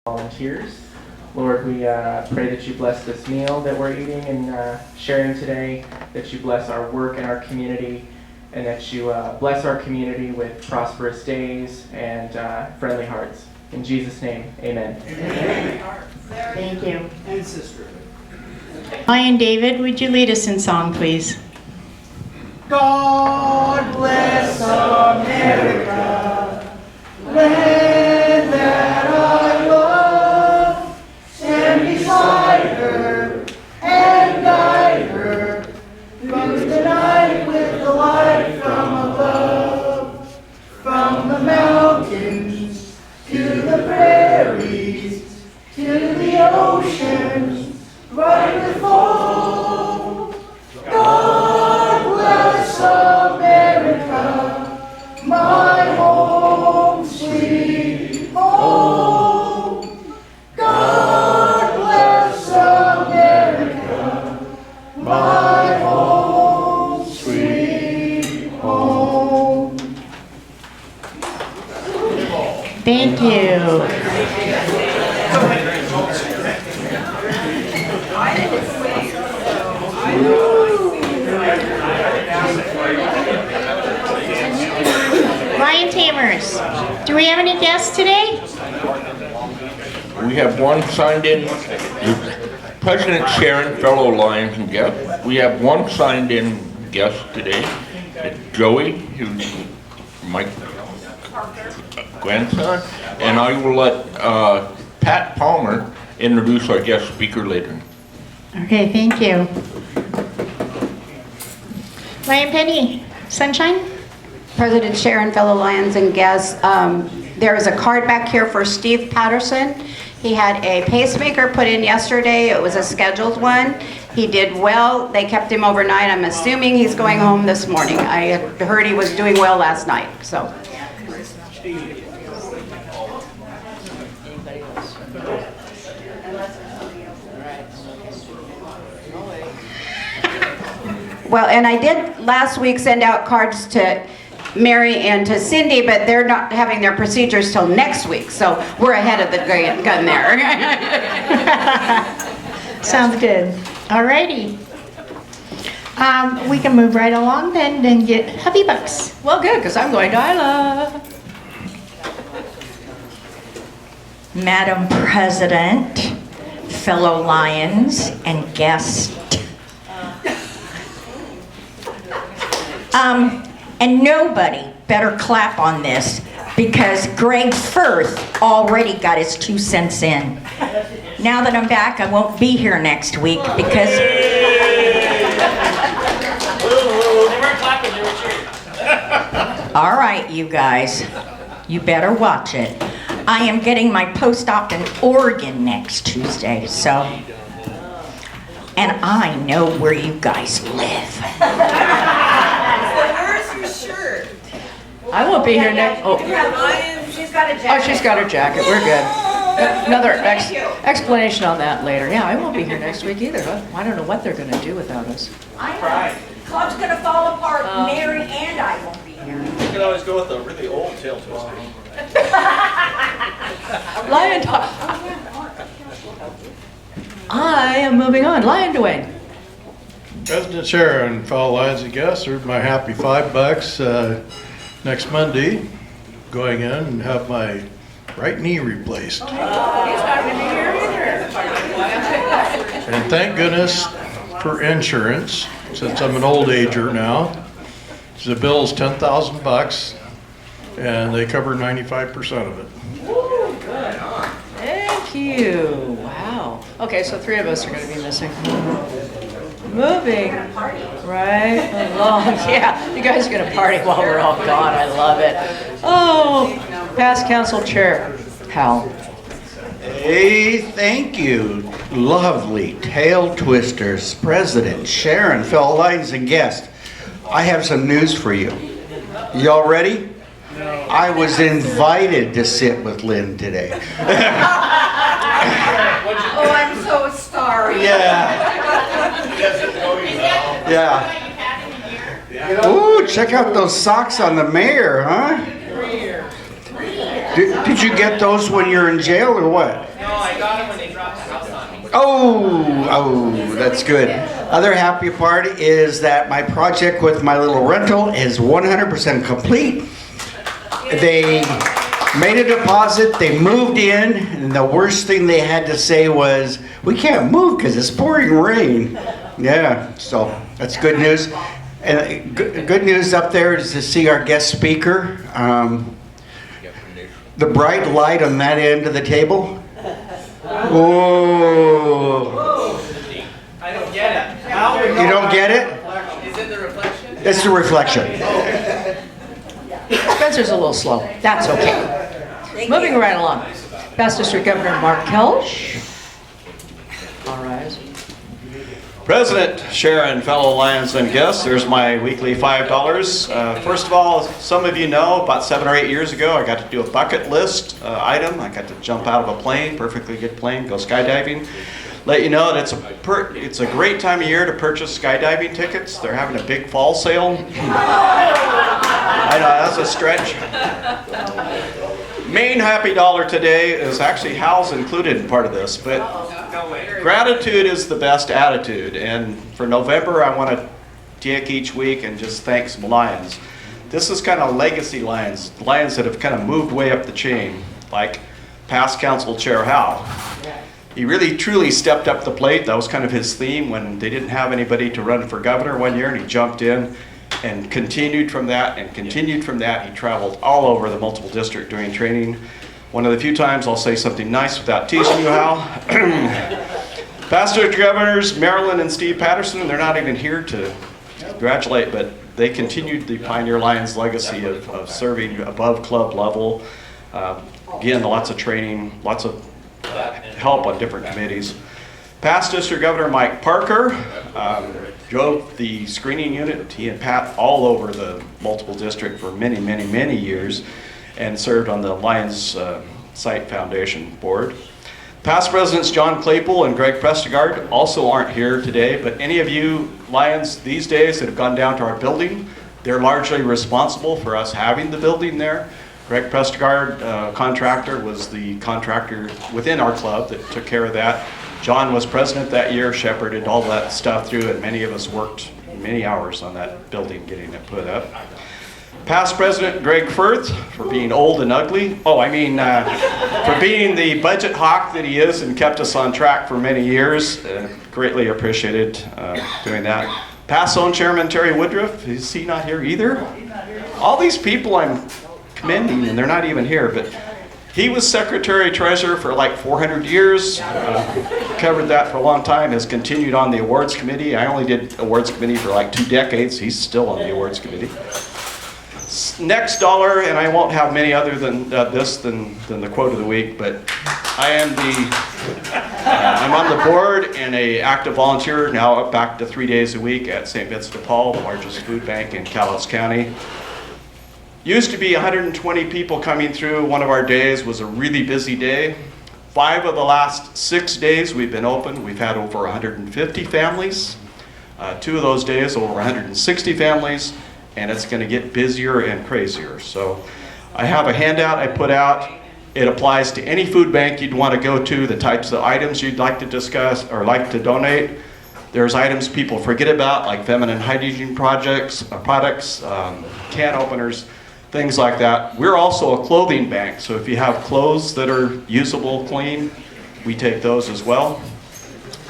volunteers. Lord, we pray that you bless this meal that we're eating and sharing today, that you bless our work and our community, and that you bless our community with prosperous days and friendly hearts. In Jesus' name, amen. Amen. Thank you. And sister. Ryan David, would you lead us in song, please? God bless America, land that I love. Stand beside her and guide her through the night with the light from above. From the mountains to the prairies to the oceans, right with foam. God bless America, my home, sweet home. God bless America, my home, sweet home. Thank you. Ryan Tamers, do we have any guests today? We have one signed in, President Sharon, fellow Lions and guest. We have one signed in guest today, Joey, who's my grandson, and I will let Pat Palmer introduce our guest speaker later. Okay, thank you. Ryan Penny, Sunshine? President Sharon, fellow Lions and guests, there is a card back here for Steve Patterson. He had a pacemaker put in yesterday. It was a scheduled one. He did well. They kept him overnight. I'm assuming he's going home this morning. I heard he was doing well last night, so. Well, and I did last week send out cards to Mary and to Cindy, but they're not having their procedures till next week, so we're ahead of the gun there. Sounds good. Alrighty. We can move right along then and get Hubby Bucks. Well, good, because I'm going to Isla. Madam President, fellow Lions and guests. And nobody better clap on this because Greg Firth already got his 2 cents in. Now that I'm back, I won't be here next week because... All right, you guys, you better watch it. I am getting my post-op in Oregon next Tuesday, so... And I know where you guys live. I won't be here next. Oh, She's got a jacket. oh, she's got her jacket. We're good. Another explanation on that later. Yeah, I won't be here next week either. I don't know what they're going to do without us. I know. Club's gonna fall apart. Mary and I won't be here. You can always go with a really old tail twister. Lion talk. I am moving on. Lion Dwayne. President Sharon, fellow Lions and guests, here's my happy $5 next Monday. Going in and have my right knee replaced. And thank goodness for insurance, since I'm an old ager now. The bill's $10,000 and they cover 95% of it. Thank you. Wow. Okay, so 3 of us are going to be missing. Moving right along. Yeah, you guys are going to party while we're all gone. I love it. Oh, past council chair, Hal. Hey, thank you, lovely tail twisters, President Sharon, fellow Lions and guests. I have some news for you. Y'all ready? No. I was invited to sit with Lynn today. Oh, I'm so sorry. Yeah. Yeah. Ooh, check out those socks on the mayor, huh? Did you get those when you're in jail or what? No, I got them when they dropped the house on me. Oh, that's good. Other happy part is that my project with my little rental is 100% complete. They made a deposit, they moved in, and the worst thing they had to say was, we can't move because it's pouring rain. Yeah, so that's good news. And good news up there is to see our guest speaker. The bright light on that end of the table. Oh. I don't get it. You don't get it? Is it the reflection? It's the reflection. Spencer's a little slow. That's okay. Moving right along. Past District Governor Mark Kelch. All rise. President, Sharon, fellow Lions and guests, there's my weekly $5. First of all, some of you know, about 7 or 8 years ago, I got to do a bucket list item. I got to jump out of a plane, perfectly good plane, go skydiving. Let you know that it's a great time of year to purchase skydiving tickets. They're having a big fall sale. I know, that's a stretch. Main happy dollar today is actually Hal's included in part of this, but gratitude is the best attitude. And for November, I want to take each week and just thank some Lions. This is kind of legacy Lions that have kind of moved way up the chain, like past Council Chair Hal. He really truly stepped up the plate. That was kind of his theme when they didn't have anybody to run for governor one year, and he jumped in and continued from that and continued from that. He traveled all over the multiple district doing training. One of the few times I'll say something nice without teasing you, Hal. Past district governors, Marilyn and Steve Patterson, they're not even here to congratulate, but they continued the Pioneer Lions legacy of serving above club level. Again, lots of training, lots of help on different committees. Past District Governor Mike Parker drove the screening unit. He and Pat all over the multiple district for many, many, many years and served on the Lions Site Foundation Board. Past Presidents John Claypool and Greg Prestegard also aren't here today, but any of you Lions these days that have gone down to our building, they're largely responsible for us having the building there. Greg Prestegard, contractor, was the contractor within our club that took care of that. John was president that year, shepherded all that stuff through, and many of us worked many hours on that building getting it put up. Past President Greg Firth, for being old and ugly. For being the budget hawk that he is and kept us on track for many years. Greatly appreciated doing that. Past Zone Chairman Terry Woodruff, is he not here either? All these people I'm commending, and they're not even here, but he was Secretary Treasurer for like 400 years, covered that for a long time, has continued on the awards committee. I only did awards committee for like 2 decades. He's still on the awards committee. Next dollar, and I won't have many other than this than the quote of the week, but I'm on the board and a active volunteer now up back to 3 days a week at St. Vincent de Paul, the largest food bank in Cowlitz County. Used to be 120 people coming through. One of our days was a really busy day. 5 of the last 6 days we've been open, we've had over 150 families. 2 of those days, over 160 families, and it's going to get busier and crazier. So I have a handout I put out. It applies to any food bank you'd want to go to, the types of items you'd like to discuss or like to donate. There's items people forget about, like feminine hygiene products, can openers, things like that. We're also a clothing bank, so if you have clothes that are usable, clean, we take those as well.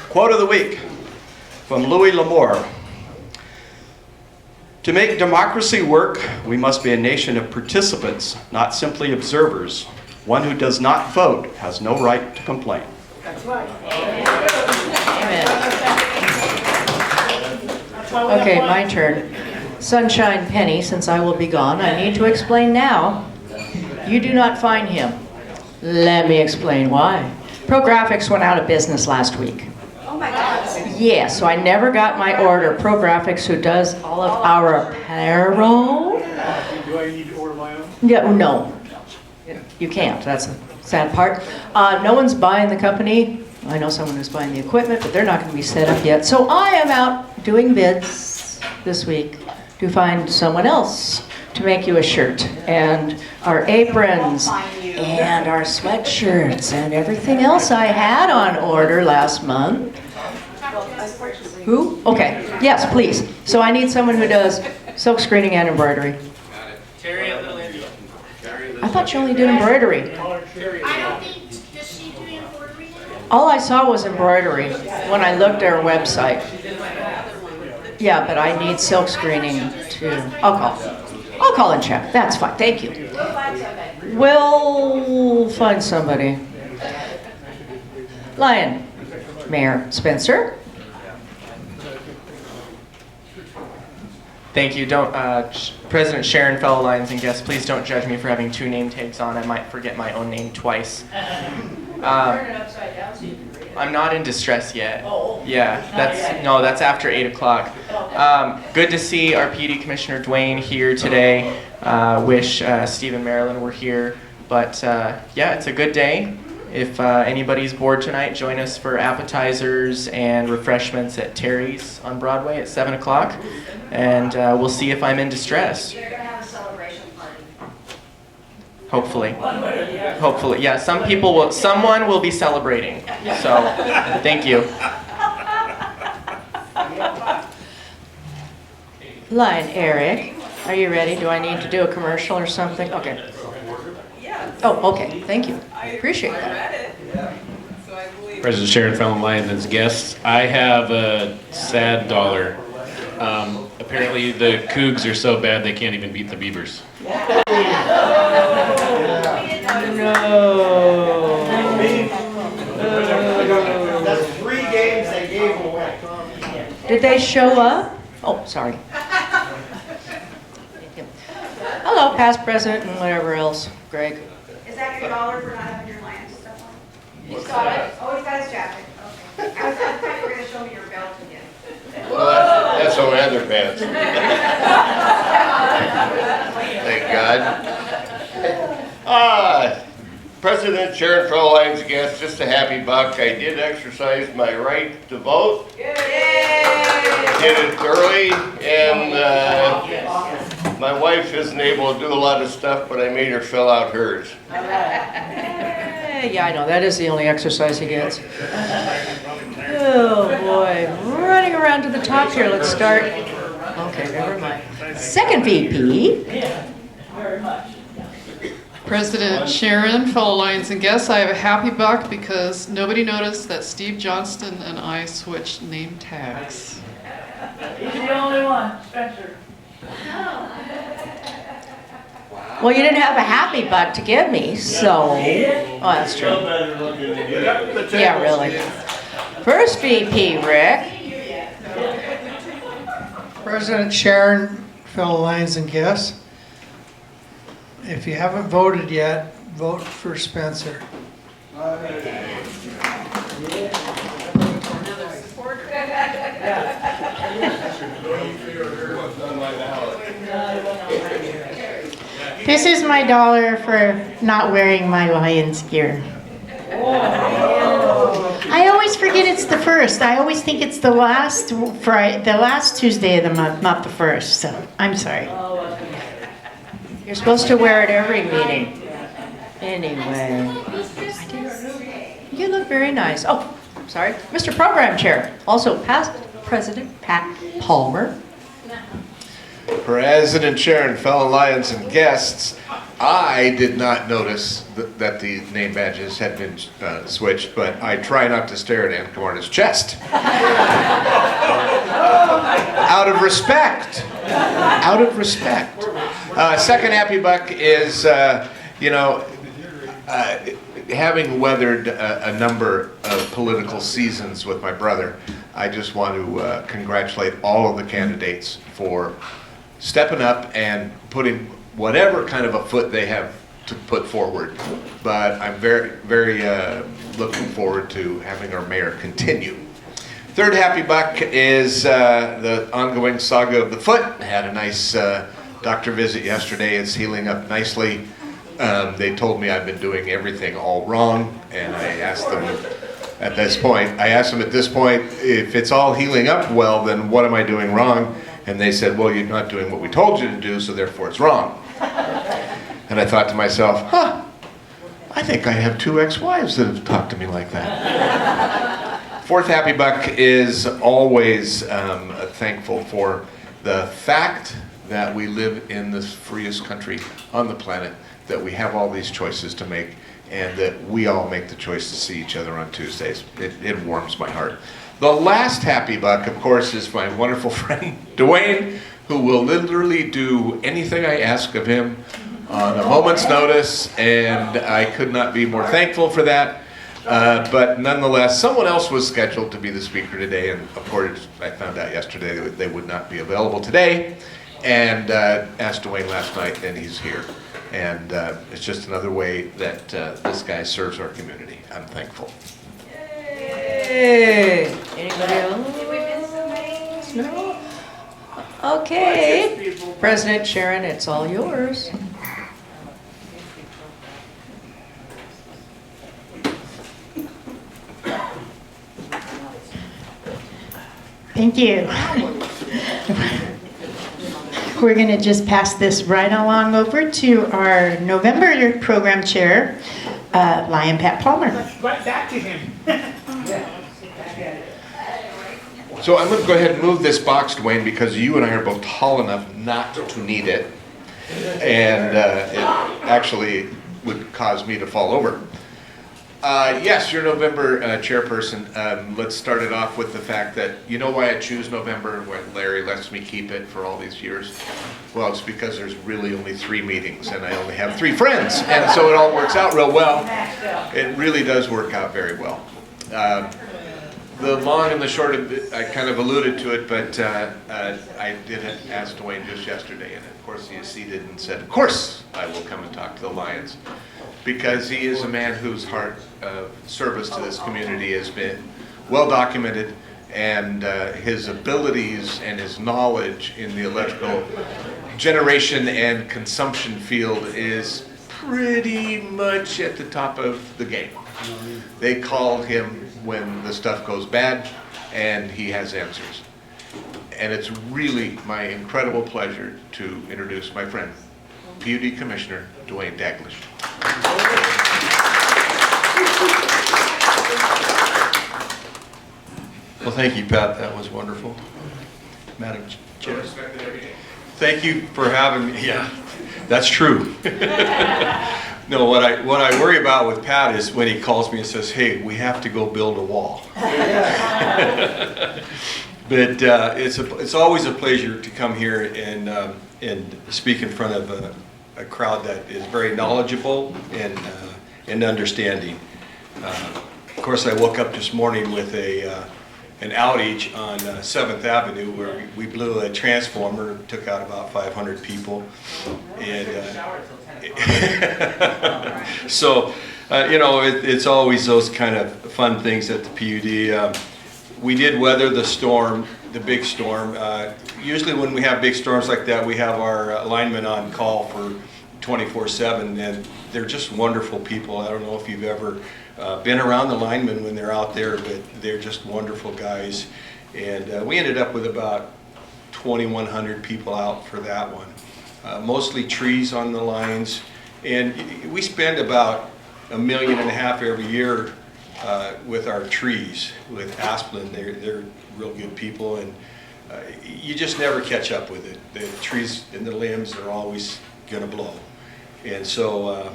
Quote of the week from Louis L'Amour. To make democracy work, we must be a nation of participants, not simply observers. One who does not vote has no right to complain. That's right. Amen. Okay, my turn. Sunshine Penny, since I will be gone, I need to explain now. You do not find him. Let me explain why. ProGraphics went out of business last week. Oh my God. Yeah, so I never got my order. ProGraphics, who does all of our apparel. Do I need to order my own? Yeah, no. You can't. That's the sad part. No one's buying the company. I know someone who's buying the equipment, but they're not going to be set up yet. So I am out doing bids this week to find someone else to make you a shirt and our aprons and our sweatshirts and everything else I had on order last month. Who? Okay, yes, please. So I need someone who does silk screening and embroidery. I thought you only did embroidery. All I saw was embroidery when I looked at her website. Yeah, but I need silk screening too. I'll call and check. That's fine. Thank you. We'll find somebody. Lion, Mayor Spencer. Thank you. Don't, President Sharon, fellow Lions and guests, please don't judge me for having 2 name tags on. I might forget my own name twice. I'm not in distress yet. Yeah, that's after 8 o'clock. Good to see our PD Commissioner Dwayne here today. Wish Steve and Marilyn were here. But yeah, it's a good day. If anybody's bored tonight, join us for appetizers and refreshments at Terry's on Broadway at 7 o'clock. And we'll see if I'm in distress. You're gonna have a celebration party. Hopefully. Hopefully. Yeah, someone will be celebrating. So, thank you. Lion Eric, are you ready? Do I need to do a commercial or something? Okay. Oh, okay. Thank you. I appreciate that. President Sharon, fellow Lions and guests, I have a sad dollar. Apparently the Cougs are so bad they can't even beat the Beavers. That's 3 games they gave away. Did they show up? Oh, sorry. Hello, past president and whatever else, Greg. Is that your dollar for not having your Lions stuff on? He's got it? Oh, he's got his jacket. Okay. I thought you were gonna show me your belt again. Well, that's on other pants. Thank God. President, Sharon, fellow Lions guests, just a happy buck. I did exercise my right to vote. Did it early, and my wife isn't able to do a lot of stuff, but I made her fill out hers. Yeah, I know. That is the only exercise he gets. Oh, boy. Running around to the top here. Let's start. Okay, never mind. Second VP. President Sharon, fellow Lions and guests, I have a happy buck because nobody noticed that Steve Johnston and I switched name tags. He's the only one, Spencer. Well, you didn't have a happy buck to give me, so. Oh, that's true. Yeah, really. First VP, Rick. President Sharon, fellow Lions and guests, if you haven't voted yet, vote for Spencer. This is my dollar for not wearing my Lions gear. I always forget it's the first. I always think it's the last Tuesday of the month, not the first. So I'm sorry. You're supposed to wear it every meeting. Anyway. You look very nice. Oh, sorry. Mr. Program Chair, also past President Pat Palmer. President Sharon, fellow Lions and guests, I did not notice that the name badges had been switched, but I try not to stare at Ann Kamarda's chest. Out of respect. Out of respect. Second happy buck is, having weathered a number of political seasons with my brother, I just want to congratulate all of the candidates for stepping up and putting whatever kind of a foot they have to put forward. But I'm very, very looking forward to having our mayor continue. Third happy buck is the ongoing saga of the foot. I had a nice doctor visit yesterday. It's healing up nicely. They told me I've been doing everything all wrong, and I asked them at this point, if it's all healing up well, then what am I doing wrong? And they said, well, you're not doing what we told you to do, so therefore it's wrong. And I thought to myself, I think I have 2 ex-wives that have talked to me like that. Fourth happy buck is always thankful for the fact that we live in the freest country on the planet, that we have all these choices to make, and that we all make the choice to see each other on Tuesdays. It warms my heart. The last happy buck, of course, is my wonderful friend Dwayne, who will literally do anything I ask of him on a moment's notice, and I could not be more thankful for that. But nonetheless, someone else was scheduled to be the speaker today, and of course, I found out yesterday that they would not be available today, and asked Dwayne last night, and he's here. And it's just another way that this guy serves our community. I'm thankful. Yay! Anybody else? Did we miss somebody? No? Okay. President Sharon, it's all yours. Thank you. We're going to just pass this right along over to our November program chair, Lion Pat Palmer. Right back to him. So I'm going to go ahead and move this box, Dwayne, because you and I are both tall enough not to need it, and it actually would cause me to fall over. Yes, you're November chairperson. Let's start it off with the fact that, you know why I choose November when Larry lets me keep it for all these years? Well, it's because there's really only 3 meetings and I only have 3 friends, and so it all works out real well. It really does work out very well. The long and the short of it, I kind of alluded to it, but I did ask Dwayne just yesterday, and of course he is seated and said, of course I will come and talk to the Lions, because he is a man whose heart of service to this community has been well documented, and his abilities and his knowledge in the electrical generation and consumption field is pretty much at the top of the game. They call him when the stuff goes bad, and he has answers. And it's really my incredible pleasure to introduce my friend, PUD Commissioner Dwayne Daglish. Well, thank you, Pat. That was wonderful. Madam Chair. Thank you for having me. Yeah, that's true. No, what I worry about with Pat is when he calls me and says, hey, we have to go build a wall. But it's always a pleasure to come here and speak in front of a crowd that is very knowledgeable and understanding. Of course, I woke up this morning with an outage on 7th Avenue where we blew a transformer, took out about 500 people. And so, you know, it's always those kind of fun things at the PUD. We did weather the storm, the big storm. Usually when we have big storms like that, we have our linemen on call for 24/7, and they're just wonderful people. I don't know if you've ever been around the linemen when they're out there, but they're just wonderful guys. And we ended up with about 2,100 people out for that one. Mostly trees on the lines, and we spend about $1.5 million every year with our trees, with Asplin. They're real good people, and you just never catch up with it. The trees and the limbs are always gonna blow. And so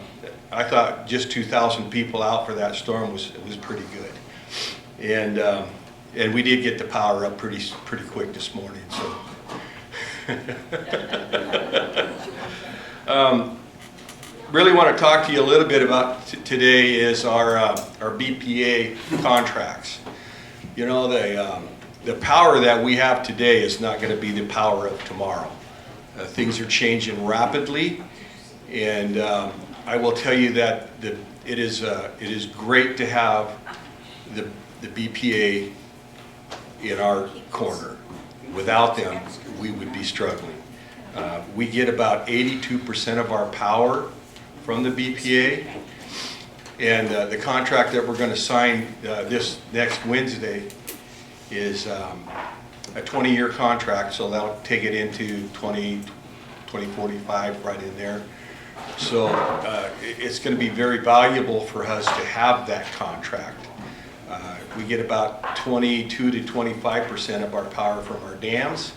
I thought just 2,000 people out for that storm was pretty good. And we did get the power up pretty quick this morning. So. Really want to talk to you a little bit about today is our BPA contracts. You know, the power that we have today is not going to be the power of tomorrow. Things are changing rapidly, and I will tell you that it is great to have the BPA in our corner. Without them, we would be struggling. We get about 82% of our power from the BPA, and the contract that we're going to sign this next Wednesday is a 20-year contract, so that'll take it into 2045 right in there. So it's going to be very valuable for us to have that contract. We get about 22 to 25% of our power from our dams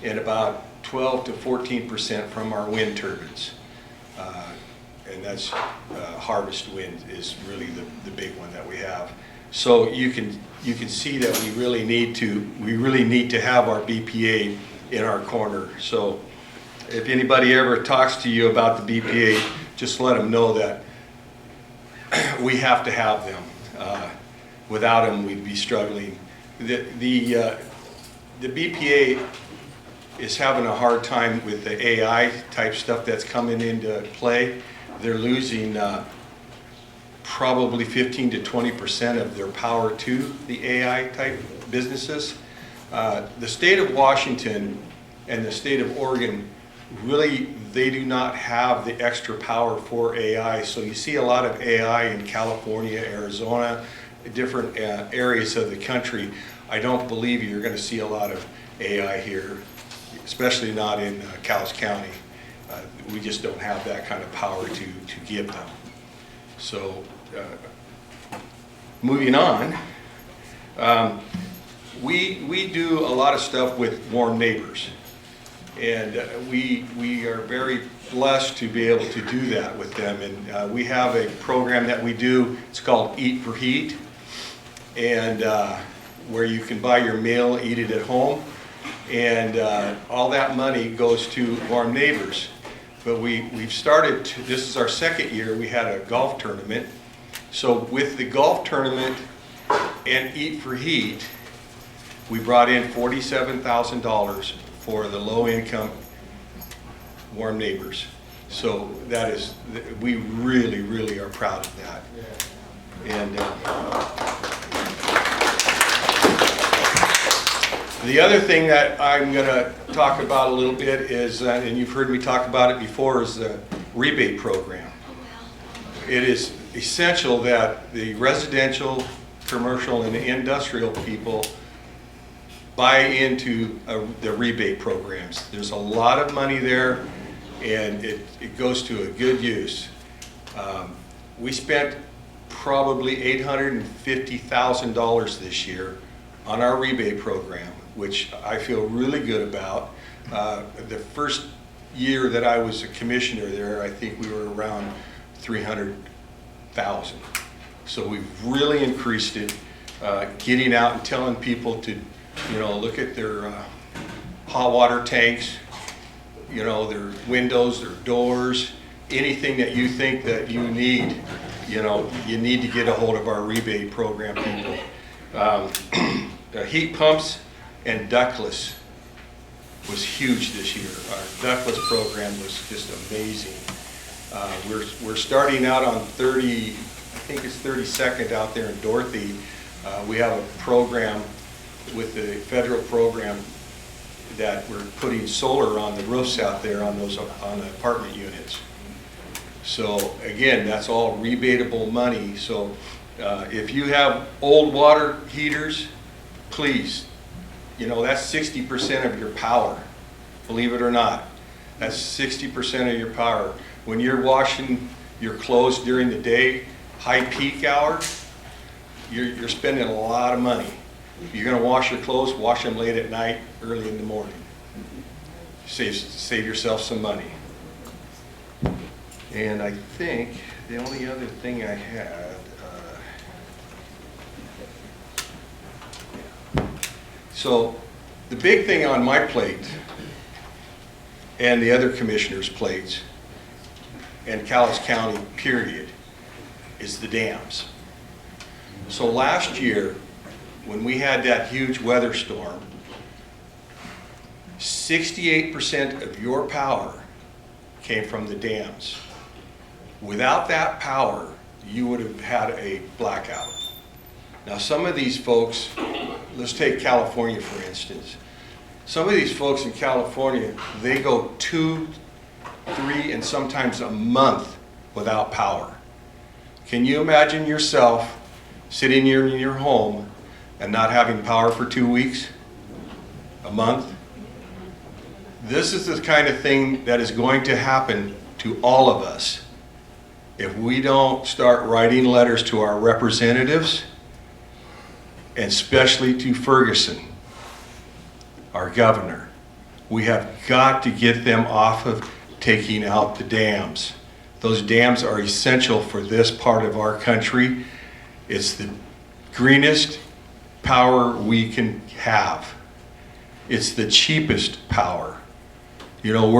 and about 12 to 14% from our wind turbines. And that's harvest wind is really the big one that we have. So you can see that we really need to have our BPA in our corner. So if anybody ever talks to you about the BPA, just let them know that we have to have them. Without them, we'd be struggling. The BPA is having a hard time with the AI type stuff that's coming into play. They're losing probably 15 to 20% of their power to the AI type businesses. The state of Washington and the state of Oregon, really, they do not have the extra power for AI. So you see a lot of AI in California, Arizona, different areas of the country. I don't believe you're going to see a lot of AI here, especially not in Cowlitz County. We just don't have that kind of power to give them. So moving on, we do a lot of stuff with warm neighbors. And we are very blessed to be able to do that with them. And we have a program that we do, it's called Eat for Heat, and where you can buy your meal, eat it at home, and all that money goes to warm neighbors. But we've started, this is our second year, we had a golf tournament. So with the golf tournament and Eat for Heat, we brought in $47,000 for the low-income warm neighbors. So that is, we really, really are proud of that. And the other thing that I'm going to talk about a little bit is, and you've heard me talk about it before, is the rebate program. It is essential that the residential, commercial, and industrial people buy into the rebate programs. There's a lot of money there, and it goes to a good use. We spent probably $850,000 this year on our rebate program, which I feel really good about. The first year that I was a commissioner there, I think we were around $300,000. So we've really increased it, getting out and telling people to, look at their hot water tanks, their windows, their doors, anything that you think that you need, you need to get a hold of our rebate program people. Heat pumps and ductless was huge this year. Our ductless program was just amazing. We're starting out on 30, I think it's 32nd out there in Dorothy. We have a program with the federal program that we're putting solar on the roofs out there on those on the apartment units. So again, that's all rebatable money. So if you have old water heaters, please, that's 60% of your power. Believe it or not, that's 60% of your power. When you're washing your clothes during the day, high peak hour, you're spending a lot of money. If you're going to wash your clothes, wash them late at night, early in the morning. Save yourself some money. And I think the only other thing I had, so the big thing on my plate and the other commissioners' plates and Cowlitz County, period, is the dams. So last year, when we had that huge weather storm, 68% of your power came from the dams. Without that power, you would have had a blackout. Now some of these folks, let's take California for instance. Some of these folks in California, they go 2, 3, and sometimes a month without power. Can you imagine yourself sitting here in your home and not having power for 2 weeks, a month? This is the kind of thing that is going to happen to all of us. If we don't start writing letters to our representatives, and especially to Ferguson, our governor, we have got to get them off of taking out the dams. Those dams are essential for this part of our country. It's the greenest power we can have. It's the cheapest power. You know,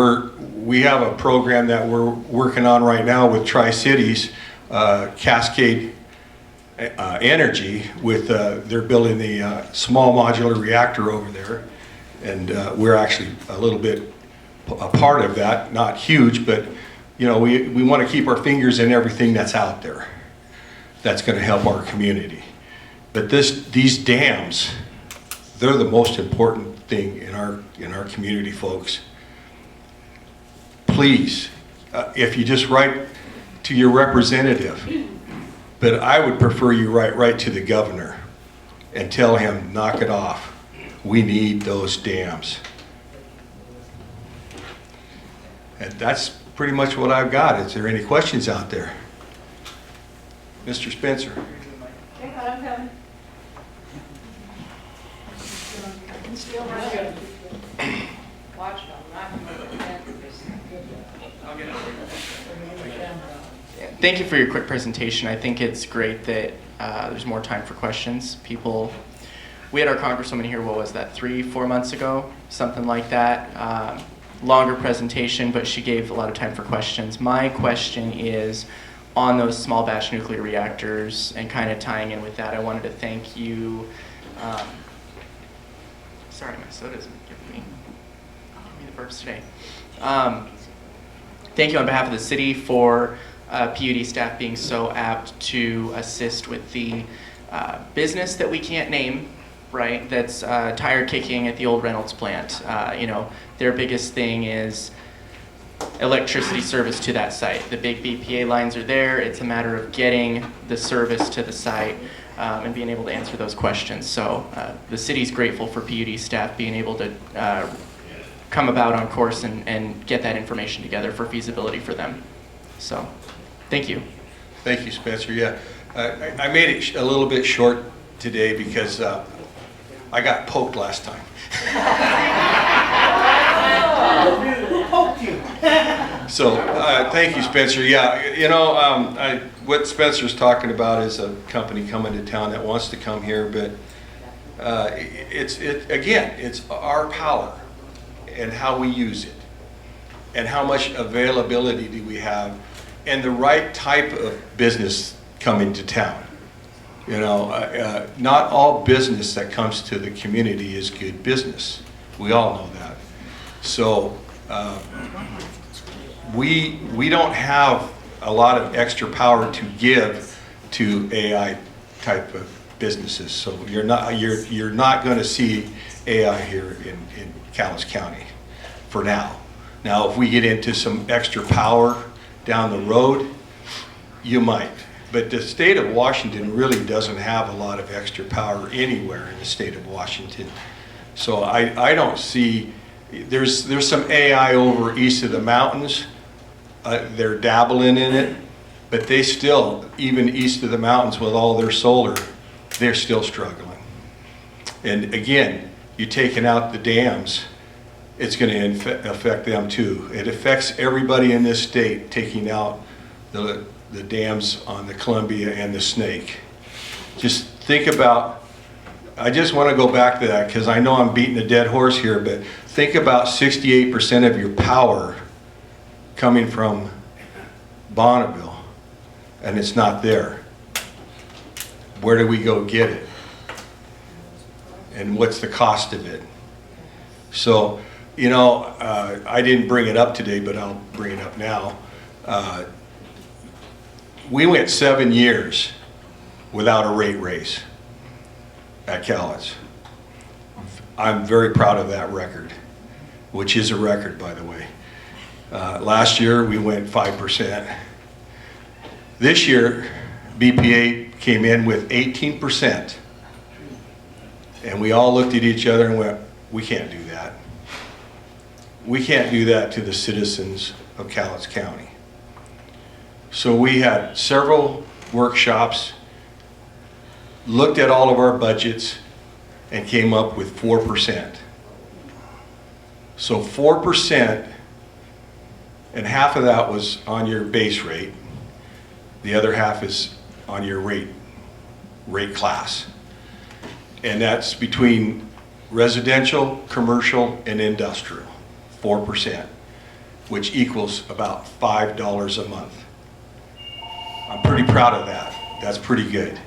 we have a program that we're working on right now with Tri-Cities, Cascade Energy, with they're building the small modular reactor over there, and we're actually a little bit a part of that, not huge, but you know, we want to keep our fingers in everything that's out there that's going to help our community. But these dams, they're the most important thing in our community, folks. Please, if you just write to your representative, but I would prefer you write right to the governor and tell him, knock it off. We need those dams. And that's pretty much what I've got. Is there any questions out there? Mr. Spencer. Hang on, I'm coming. Watch Thank you for your quick presentation. I think it's great that there's more time for questions. We had our congresswoman here, what was that, 3-4 months ago? Something like that. Longer presentation, but she gave a lot of time for questions. My question is on those small batch nuclear reactors, and kind of tying in with that, I wanted to thank you. Sorry, my soda isn't giving me the burps today. Thank you on behalf of the city for PUD staff being so apt to assist with the business that we can't name, right? That's tire kicking at the old Reynolds plant. You know, their biggest thing is electricity service to that site. The big BPA lines are there. It's a matter of getting the service to the site and being able to answer those questions. So the city's grateful for PUD staff being able to come about on course and get that information together for feasibility for them. So, thank you. Thank you, Spencer. Yeah, I made it a little bit short today because I got poked last time. So, thank you, Spencer. Yeah, you know, what Spencer's talking about is a company coming to town that wants to come here, but it's our power and how we use it, and how much availability do we have, and the right type of business coming to town. You know, not all business that comes to the community is good business. We all know that. So we don't have a lot of extra power to give to AI type of businesses. So you're not going to see AI here in Cowlitz County for now. Now, if we get into some extra power down the road, you might. But the state of Washington really doesn't have a lot of extra power anywhere in the state of Washington. So I don't see, there's some AI over east of the mountains. They're dabbling in it, but they still, even east of the mountains with all their solar, they're still struggling. And again, you're taking out the dams, it's going to affect them too. It affects everybody in this state, taking out the dams on the Columbia and the Snake. Just think about, I just want to go back to that because I know I'm beating a dead horse here, but think about 68% of your power coming from Bonneville and it's not there. Where do we go get it? And what's the cost of it? So, you know, I didn't bring it up today, but I'll bring it up now. We went 7 years without a rate raise at Cowlitz. I'm very proud of that record, which is a record, by the way. Last year, we went 5%. This year, BPA came in with 18%. And we all looked at each other and went, we can't do that. We can't do that to the citizens of Cowlitz County. So we had several workshops, looked at all of our budgets, and came up with 4%. So 4%, and half of that was on your base rate. The other half is on your rate class. And that's between residential, commercial, and industrial, 4%, which equals about $5 a month. I'm pretty proud of that. That's pretty good.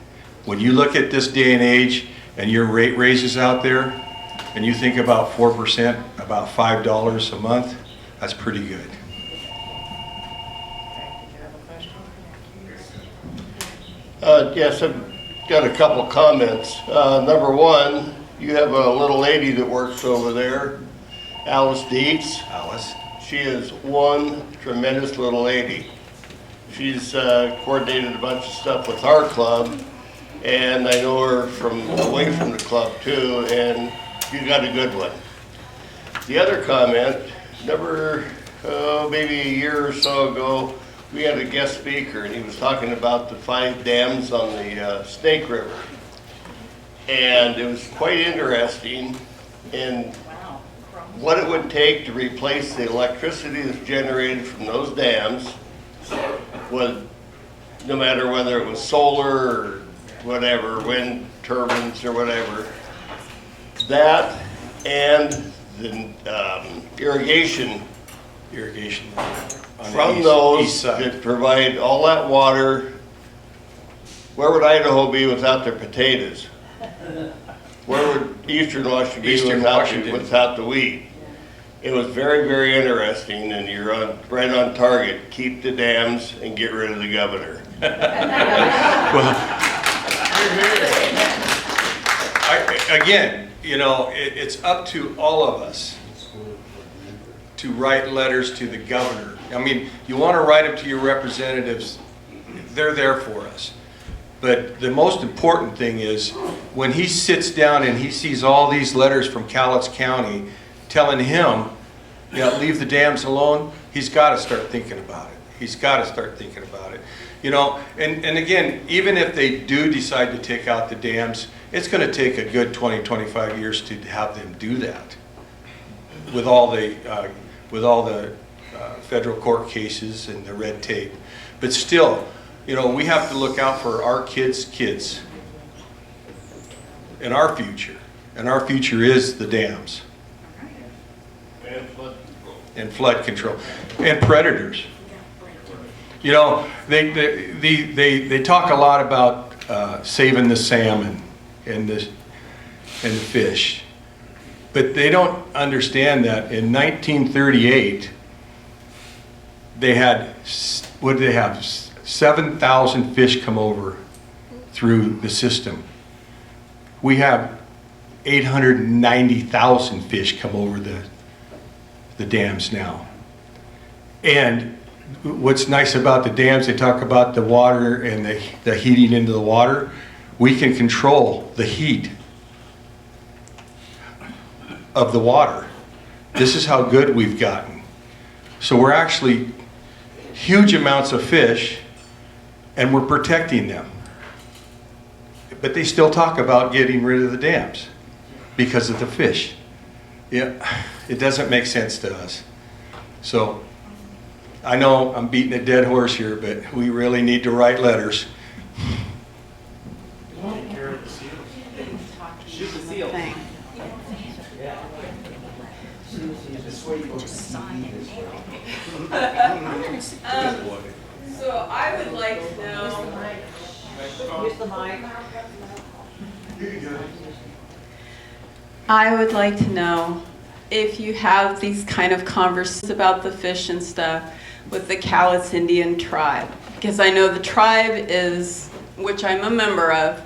When you look at this day and age and your rate raises out there, and you think about 4%, about $5 a month, that's pretty good. Yes, I've got a couple comments. Number one, you have a little lady that works over there, Alice Dietz. Alice. She is one tremendous little lady. She's coordinated a bunch of stuff with our club, and I know her from away from the club too, and you got a good one. The other comment, maybe a year or so ago, we had a guest speaker, and he was talking about the 5 dams on the Snake River. And it was quite interesting in what it would take to replace the electricity that's generated from those dams, no matter whether it was solar or whatever, wind turbines or whatever. That and the irrigation from those that provide all that water. Where would Idaho be without their potatoes? Where would Eastern Washington be without the wheat? It was very, very interesting, and you're right on target. Keep the dams and get rid of the governor. Again, you know, it's up to all of us to write letters to the governor. I mean, you want to write them to your representatives, they're there for us. But the most important thing is when he sits down and he sees all these letters from Cowlitz County telling him, you know, leave the dams alone, he's got to start thinking about it. He's got to start thinking about it. You know, and again, even if they do decide to take out the dams, it's going to take a good 20, 25 years to have them do that with all the federal court cases and the red tape. But still, you know, we have to look out for our kids and our future. And our future is the dams. And flood control. And predators. You know, they talk a lot about saving the salmon and the fish. But they don't understand that in 1938, they had, what did they have? 7,000 fish come over through the system. We have 890,000 fish come over the dams now. And what's nice about the dams, they talk about the water and the heating into the water. We can control the heat of the water. This is how good we've gotten. So we're actually huge amounts of fish, and we're protecting them. But they still talk about getting rid of the dams because of the fish. Yeah, it doesn't make sense to us. So I know I'm beating a dead horse here, but we really need to write letters. Shoot the seal. So I would like to know. Use the mic. I would like to know if you have these kind of conversations about the fish and stuff with the Cowlitz Indian tribe, because I know the tribe is, which I'm a member of,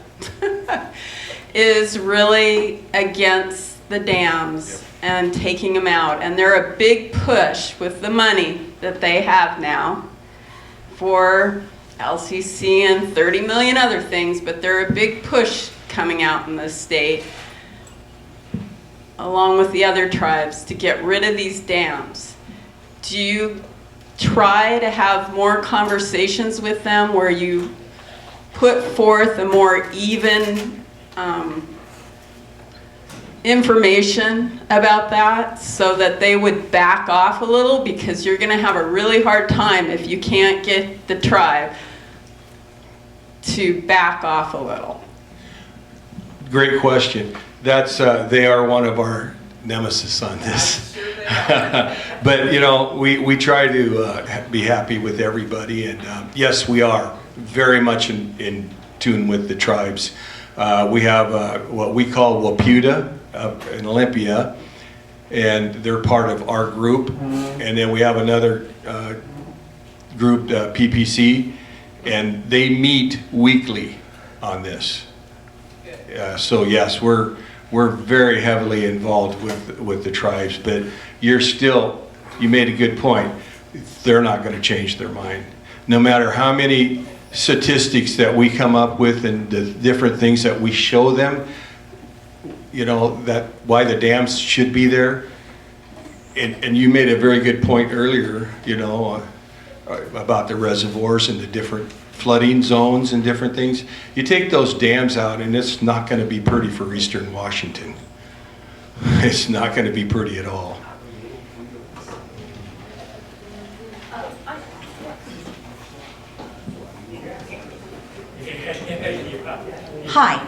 is really against the dams and taking them out. And they're a big push with the money that they have now for LCC and 30 million other things, but they're a big push coming out in the state along with the other tribes to get rid of these dams. Do you try to have more conversations with them where you put forth a more even information about that so that they would back off a little, because you're going to have a really hard time if you can't get the tribe to back off a little. Great question. That's, they are one of our nemesis on this. But, you know, we try to be happy with everybody, and yes, we are very much in tune with the tribes. We have what we call WAPUDA in Olympia, and they're part of our group. And then we have another group, PPC, and they meet weekly on this. So yes, we're very heavily involved with the tribes, but you made a good point. They're not going to change their mind. No matter how many statistics that we come up with and the different things that we show them, you know, that why the dams should be there. And you made a very good point earlier, you know, about the reservoirs and the different flooding zones and different things. You take those dams out and it's not going to be pretty for Eastern Washington. It's not going to be pretty at all. Hi.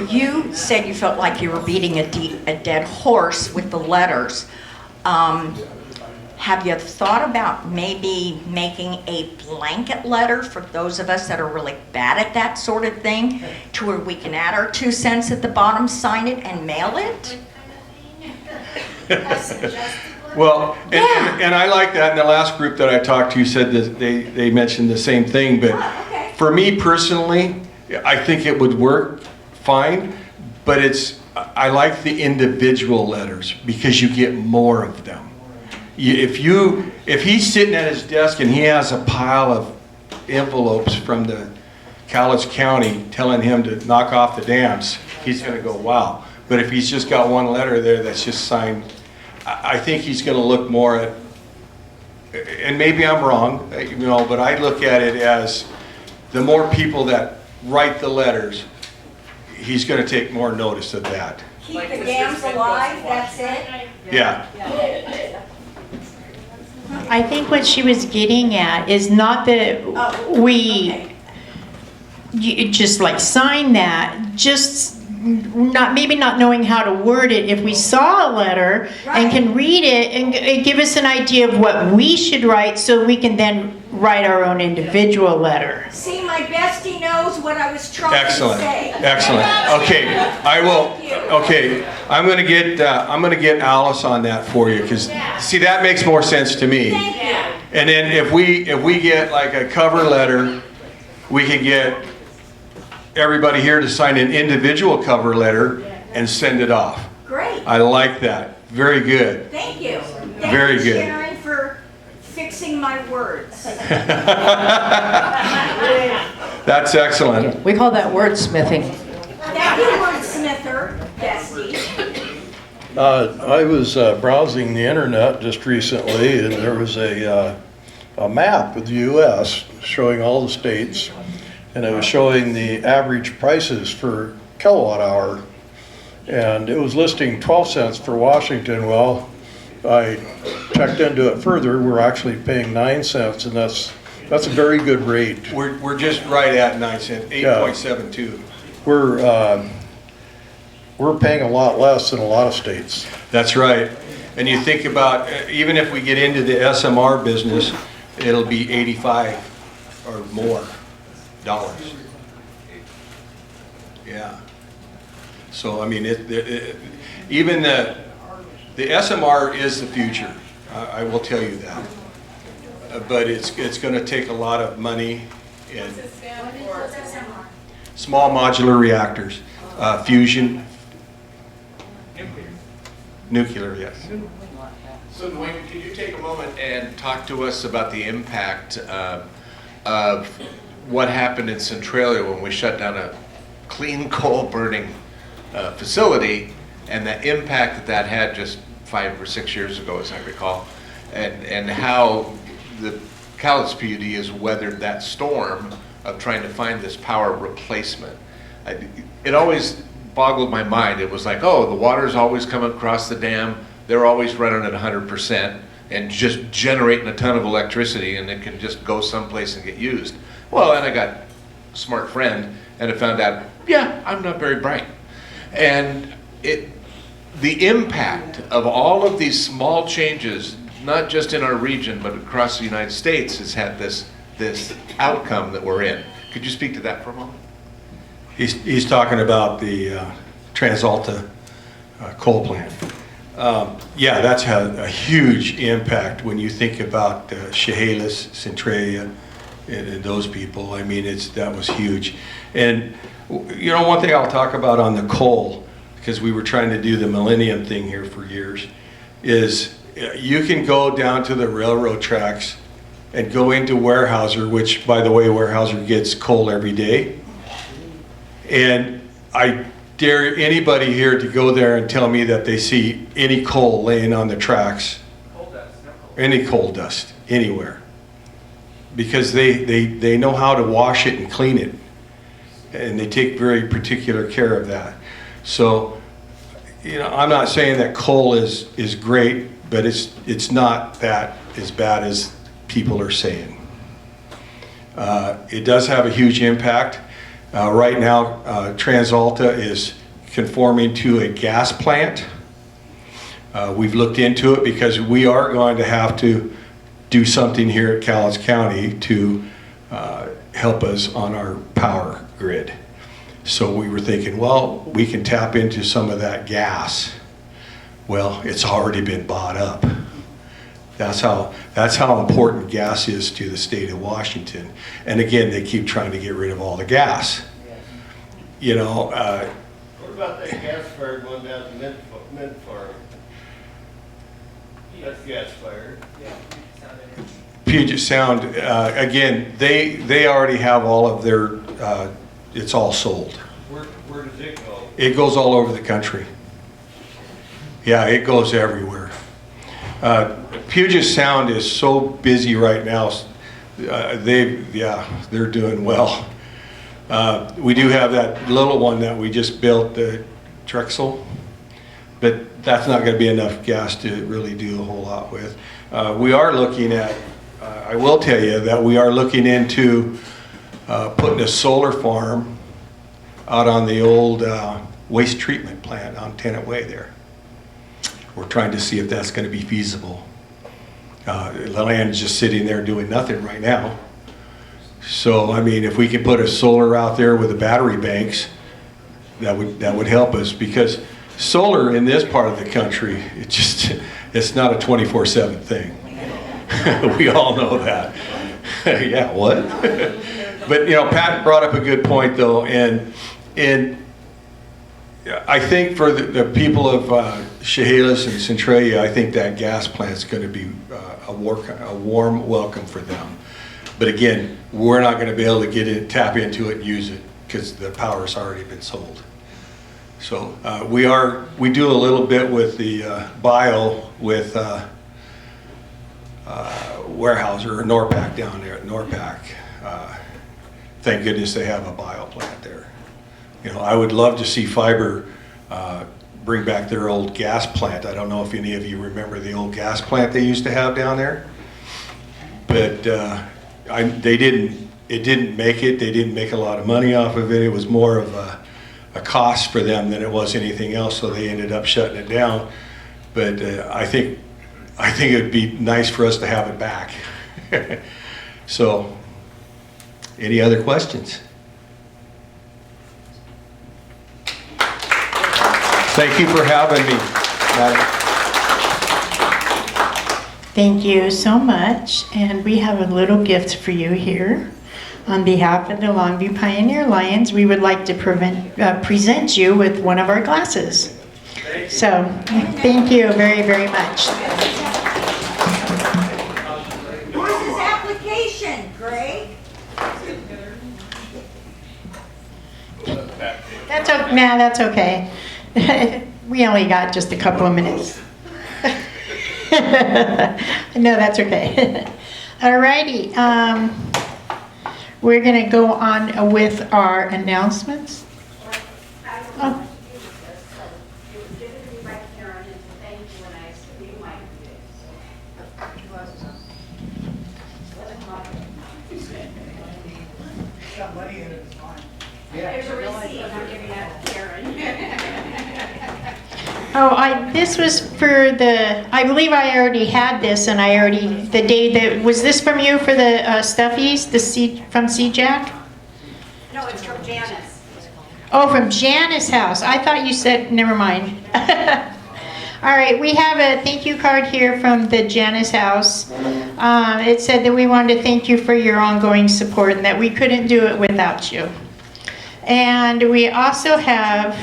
You said you felt like you were beating a dead horse with the letters. Have you thought about maybe making a blanket letter for those of us that are really bad at that sort of thing, to where we can add our 2 cents at the bottom, sign it, and mail it? Well, and I like that. And the last group that I talked to said that they mentioned the same thing. But for me personally, I think it would work fine. But I like the individual letters because you get more of them. If he's sitting at his desk and he has a pile of envelopes from the Cowlitz County telling him to knock off the dams, he's going to go, wow. But if he's just got one letter there that's just signed, I think he's going to look more at, and maybe I'm wrong, you know, but I look at it as the more people that write the letters, he's going to take more notice of that. Keep the dams alive, that's it? Yeah. I think what she was getting at is not that you just like sign that, just maybe not knowing how to word it. If we saw a letter and can read it and give us an idea of what we should write, so we can then write our own individual letter. See, my bestie knows what I was trying to say. Excellent. Okay, I will. Okay, I'm gonna get Alice on that for you, because see, that makes more sense to me. And then if we get like a cover letter, we could get everybody here to sign an individual cover letter and send it off. Great. I like that. Very good. Thank you. Very good. Sharon, for fixing my words. That's excellent. We call that wordsmithing. Thank you, wordsmither, bestie. I was browsing the internet just recently, and there was a map of the U.S. showing all the states, and it was showing the average prices for kilowatt hour, and it was listing 12 cents for Washington. Well, I checked into it further. We're actually paying 9 cents, and that's a very good rate. We're just right at 9 cents, 8.72. We're paying a lot less than a lot of states. That's right. And you think about, even if we get into the SMR business, it'll be 85 or more dollars. Yeah. So I mean, even the SMR is the future. I will tell you that. But it's going to take a lot of money and small modular reactors, fusion. Nuclear, yes. So Dwayne, could you take a moment and talk to us about the impact of what happened in Centralia when we shut down a clean coal burning facility, and the impact that had just 5 or 6 years ago, as I recall, and how the Cowlitz PUD has weathered that storm of trying to find this power replacement. It always boggled my mind. It was like, oh, the water's always coming across the dam. They're always running at 100% and just generating a ton of electricity, and it can just go someplace and get used. Well, then I got a smart friend and I found out, yeah, I'm not very bright. And the impact of all of these small changes, not just in our region, but across the United States, has had this outcome that we're in. Could you speak to that for a moment? He's talking about the TransAlta coal plant. Yeah, that's had a huge impact when you think about Chehalis, Centralia, and those people. I mean, that was huge. And you know, one thing I'll talk about on the coal, because we were trying to do the Millennium thing here for years, is you can go down to the railroad tracks and go into Weyerhaeuser, which, by the way, Weyerhaeuser gets coal every day. And I dare anybody here to go there and tell me that they see any coal laying on the tracks, any coal dust, anywhere. Because they know how to wash it and clean it. And they take very particular care of that. So, you know, I'm not saying that coal is great, but it's not that as bad as people are saying. It does have a huge impact. Right now, TransAlta is conforming to a gas plant. We've looked into it because we are going to have to do something here at Cowlitz County to help us on our power grid. So we were thinking, well, we can tap into some of that gas. Well, it's already been bought up. That's how important gas is to the state of Washington. And again, they keep trying to get rid of all the gas. You know. What about that gas fired one down to Mint Farm? That's gas fired. Puget Sound, again, they already have all of their, it's all sold. Where does it go? It goes all over the country. Yeah, it goes everywhere. Puget Sound is so busy right now. They're doing well. We do have that little one that we just built, the Drexel, but that's not going to be enough gas to really do a whole lot with. We are looking at, I will tell you that we are looking into putting a solar farm out on the old waste treatment plant on Tennant Way there. We're trying to see if that's going to be feasible. The land is just sitting there doing nothing right now. So, I mean, if we could put a solar out there with the battery banks, that would help us, because solar in this part of the country, it's not a 24/7 thing. We all know that. Yeah, what? But, you know, Pat brought up a good point, though, and I think for the people of Chehalis and Centralia, I think that gas plant's going to be a warm welcome for them. But again, we're not going to be able to tap into it and use it because the power's already been sold. So we do a little bit with the bio with Weyerhaeuser or Norpac down there at Norpac. Thank goodness they have a bio plant there. You know, I would love to see Fiber bring back their old gas plant. I don't know if any of you remember the old gas plant they used to have down there, but it didn't make it. They didn't make a lot of money off of it. It was more of a cost for them than it was anything else, so they ended up shutting it down. But I think it would be nice for us to have it back. So, any other questions? Thank you for having me, Madam. Thank you so much, and we have a little gift for you here. On behalf of the Longview Pioneer Lions, we would like to present you with one of our glasses. So, thank you very, very much. Where's his application, Greg? That's okay. We only got just a couple of minutes. No, that's okay. Alrighty, we're gonna go on with our announcements. Oh. There's a receipt, I'm giving that to Karen. Oh, this was for the, I believe I already had this and I already, the day that, was this from you for the stuffies, from CJAC? No, it's from Janice. Oh, from Janice's house. I thought you said, never mind. All right, we have a thank you card here from the Janice house. It said that we wanted to thank you for your ongoing support and that we couldn't do it without you. And we also have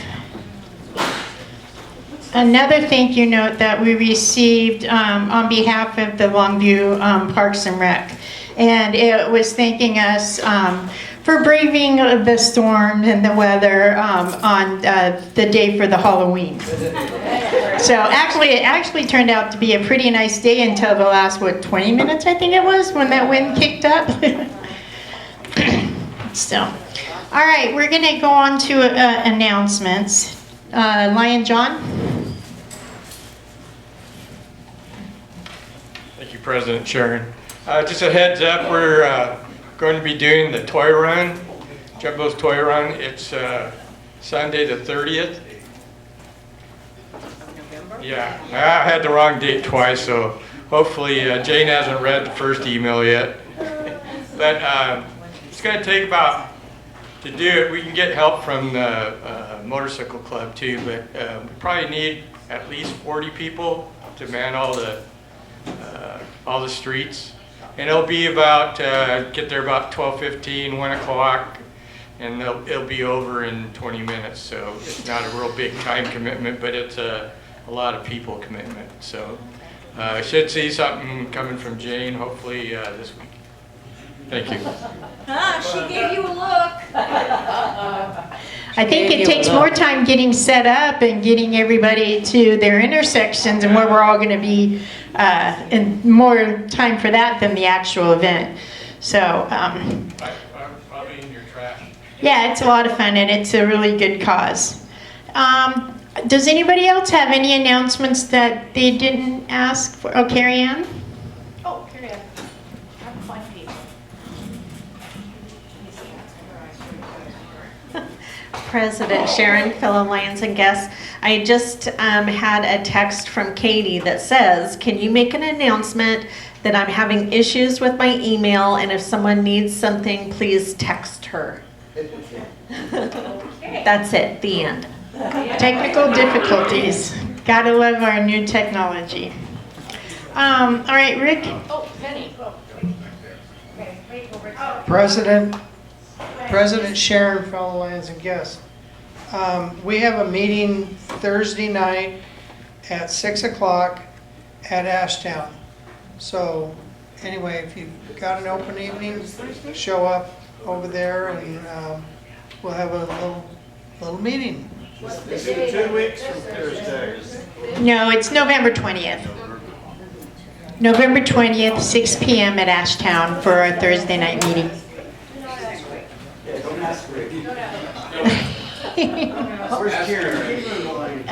another thank you note that we received on behalf of the Longview Parks and Rec. And it was thanking us for braving the storm and the weather on the day for the Halloween. So actually, it actually turned out to be a pretty nice day until the last, 20 minutes I think it was, when that wind kicked up. So, all right, we're gonna go on to announcements. Lion John? Thank you, President Sharon. Just a heads up, we're going to be doing the toy run, Jumbo's Toy Run. It's Sunday the 30th. Yeah, I had the wrong date twice, so hopefully Jane hasn't read the first email yet. But it's going to take about, to do it, we can get help from the motorcycle club too, but we probably need at least 40 people to man all the streets. And it'll be about, get there about 12:15, 1 o'clock, and it'll be over in 20 minutes. So it's not a real big time commitment, but it's a lot of people commitment. So I should see something coming from Jane, hopefully this week. Thank you. She gave you a look. I think it takes more time getting set up and getting everybody to their intersections and where we're all going to be, and more time for that than the actual event. So, I'll be in your trash. yeah, it's a lot of fun and it's a really good cause. Does anybody else have any announcements that they didn't ask for? Oh, Carrie Ann? Oh, Carrie Ann. President Sharon, fellow Lions and guests, I just had a text from Katie that says, can you make an announcement that I'm having issues with my email, and if someone needs something, please text her. That's it, the end. Technical difficulties. Gotta love our new technology. All right, Rick? Oh, Penny. President Sharon, fellow Lions and guests. We have a meeting Thursday night at 6 o'clock at Ashtown. So anyway, if you've got an open evening, show up over there and we'll have a little meeting. Is it 2 weeks from Thursday? No, it's November 20th. November 20th, 6 p.m. at Ashtown for our Thursday night meeting.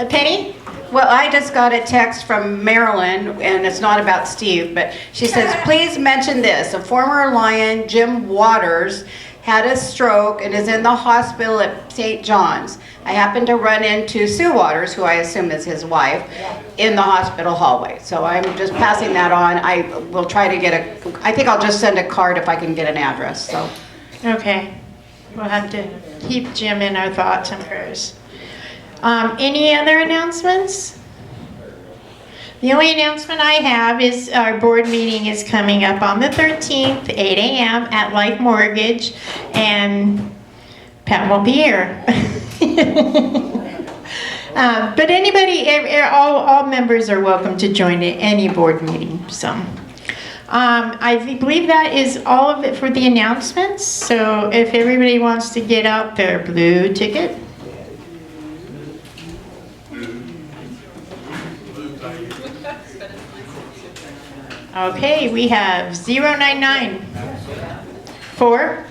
Penny? Well, I just got a text from Marilyn, and it's not about Steve, but she says, please mention this. A former Lion, Jim Waters, had a stroke and is in the hospital at St. John's. I happened to run into Sue Waters, who I assume is his wife, in the hospital hallway. So I'm just passing that on. I will try to get I think I'll just send a card if I can get an address. So. Okay. We'll have to keep Jim in our thoughts and prayers. Any other announcements? The only announcement I have is our board meeting is coming up on the 13th, 8 a.m. at Life Mortgage, and Pat won't be here. But anybody, all members are welcome to join any board meeting. So. I believe that is all of it for the announcements. So if everybody wants to get out their blue ticket. Okay, we have 099. 4,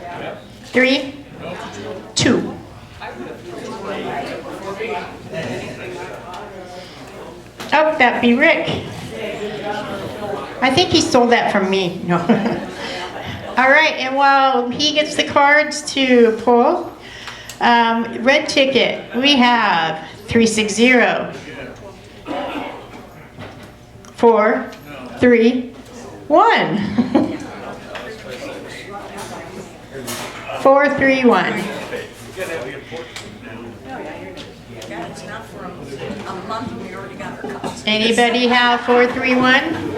3, 2. Oh, that'd be Rick. I think he stole that from me. No. All right, and while he gets the cards to pull, red ticket, we have 360, 4, 3, 1. 4, 3, 1. It's not for a month, we already got our costs. Anybody have 4, 3, 1?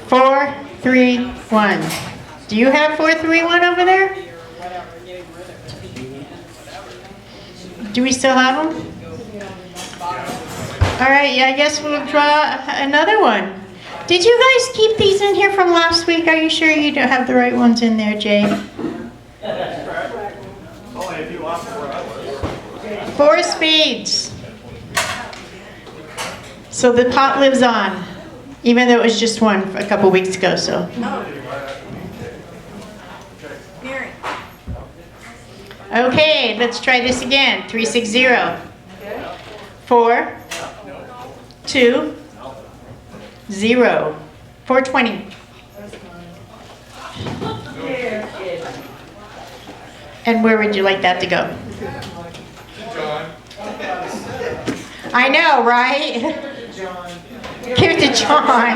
Four, 3, 1. Do you have 4, 3, 1 over there? Do we still have them? All right, yeah, I guess we'll draw another one. Did you guys keep these in here from last week? Are you sure you don't have the right ones in there, Jay? 4 spades. So the pot lives on, even though it was just one a couple weeks ago, so. Mary. Okay, let's try this again. 360. 4, 2, 0. 420. And where would you like that to go? I know, right? Give it to John.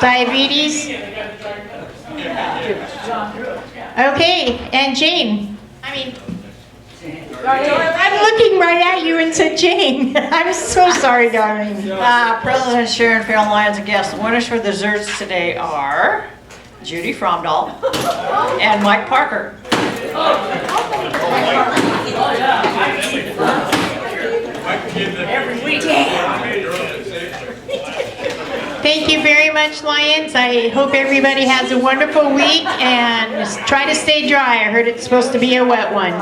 Diabetes? Okay, and Jane. I'm looking right at you and said Jane. I'm so sorry, darling. President Sharon Farrell Lyons and guests. The winners for desserts today are Judy Fromdahl and Mike Parker. Every week. Thank you very much, Lions. I hope everybody has a wonderful week and try to stay dry. I heard it's supposed to be a wet one.